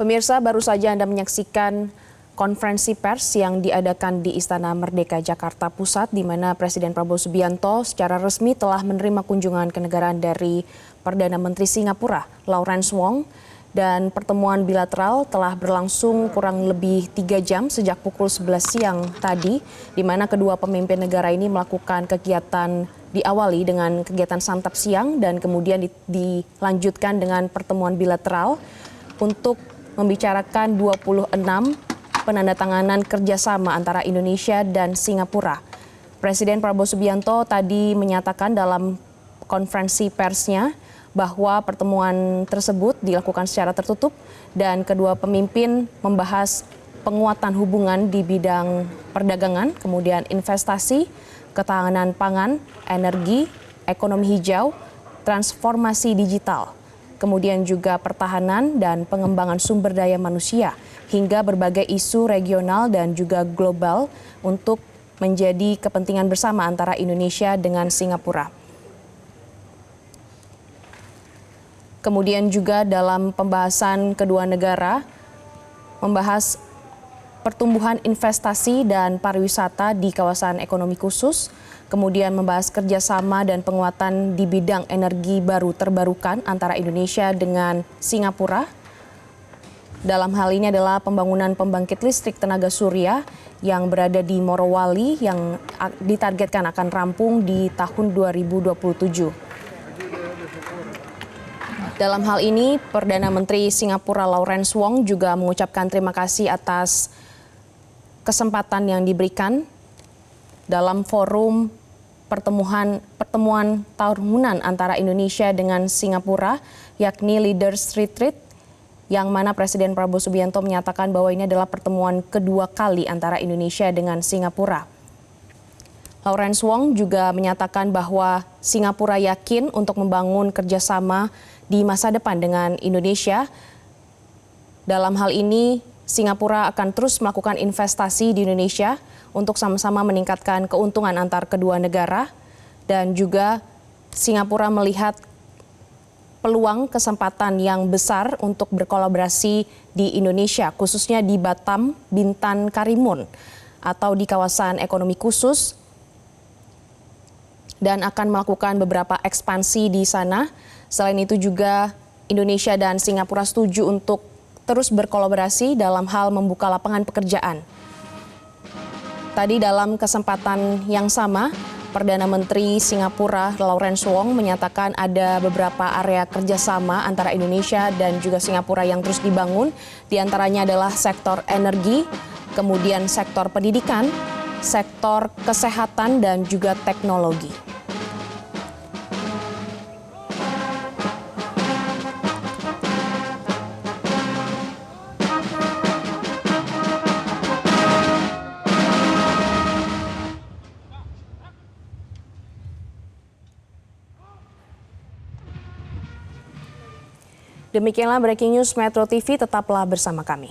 Pemirsa, baru saja Anda menyaksikan konferensi pers yang diadakan di Istana Merdeka Jakarta Pusat, di mana Presiden Prabowo Subianto secara resmi telah menerima kunjungan kenegaraan dari Perdana Menteri Singapura, Lawrence Wong, dan pertemuan bilateral telah berlangsung kurang lebih 3 jam sejak pukul 11 siang tadi, di mana kedua pemimpin negara ini melakukan kegiatan diawali dengan kegiatan santap siang dan kemudian dilanjutkan dengan pertemuan bilateral untuk membicarakan 26 penandatanganan kerjasama antara Indonesia dan Singapura. Presiden Prabowo Subianto tadi menyatakan dalam konferensi persnya bahwa pertemuan tersebut dilakukan secara tertutup dan kedua pemimpin membahas penguatan hubungan di bidang perdagangan, kemudian investasi, ketahanan pangan, energi, ekonomi hijau, transformasi digital, kemudian juga pertahanan dan pengembangan sumber daya manusia, hingga berbagai isu regional dan juga global untuk menjadi kepentingan bersama antara Indonesia dengan Singapura. Kemudian juga dalam pembahasan kedua negara, membahas pertumbuhan investasi dan pariwisata di kawasan ekonomi khusus, kemudian membahas kerjasama dan penguatan di bidang energi baru terbarukan antara Indonesia dengan Singapura. Dalam hal ini adalah pembangunan pembangkit listrik tenaga surya yang berada di Morowali yang ditargetkan akan rampung di tahun 2027. Dalam hal ini, Perdana Menteri Singapura Lawrence Wong juga mengucapkan terima kasih atas kesempatan yang diberikan dalam forum pertemuan tahunan antara Indonesia dengan Singapura, yakni Leaders Retreat, yang mana Presiden Prabowo Subianto menyatakan bahwa ini adalah pertemuan kedua kali antara Indonesia dengan Singapura. Lawrence Wong juga menyatakan bahwa Singapura yakin untuk membangun kerjasama di masa depan dengan Indonesia. Dalam hal ini, Singapura akan terus melakukan investasi di Indonesia untuk sama-sama meningkatkan keuntungan antar kedua negara, dan juga Singapura melihat peluang kesempatan yang besar untuk berkolaborasi di Indonesia, khususnya di Batam, Bintan, Karimun, atau di kawasan ekonomi khusus, dan akan melakukan beberapa ekspansi di sana. Selain itu juga Indonesia dan Singapura setuju untuk terus berkolaborasi dalam hal membuka lapangan pekerjaan. Tadi dalam kesempatan yang sama, Perdana Menteri Singapura Lawrence Wong menyatakan ada beberapa area kerjasama antara Indonesia dan juga Singapura yang terus dibangun. Di antaranya adalah sektor energi, kemudian sektor pendidikan, sektor kesehatan, dan juga teknologi. Demikianlah breaking news Metro TV, tetaplah bersama kami.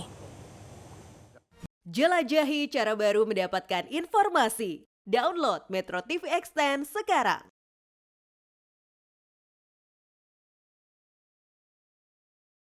Jelajahi cara baru mendapatkan informasi. Download Metro TV Extend sekarang.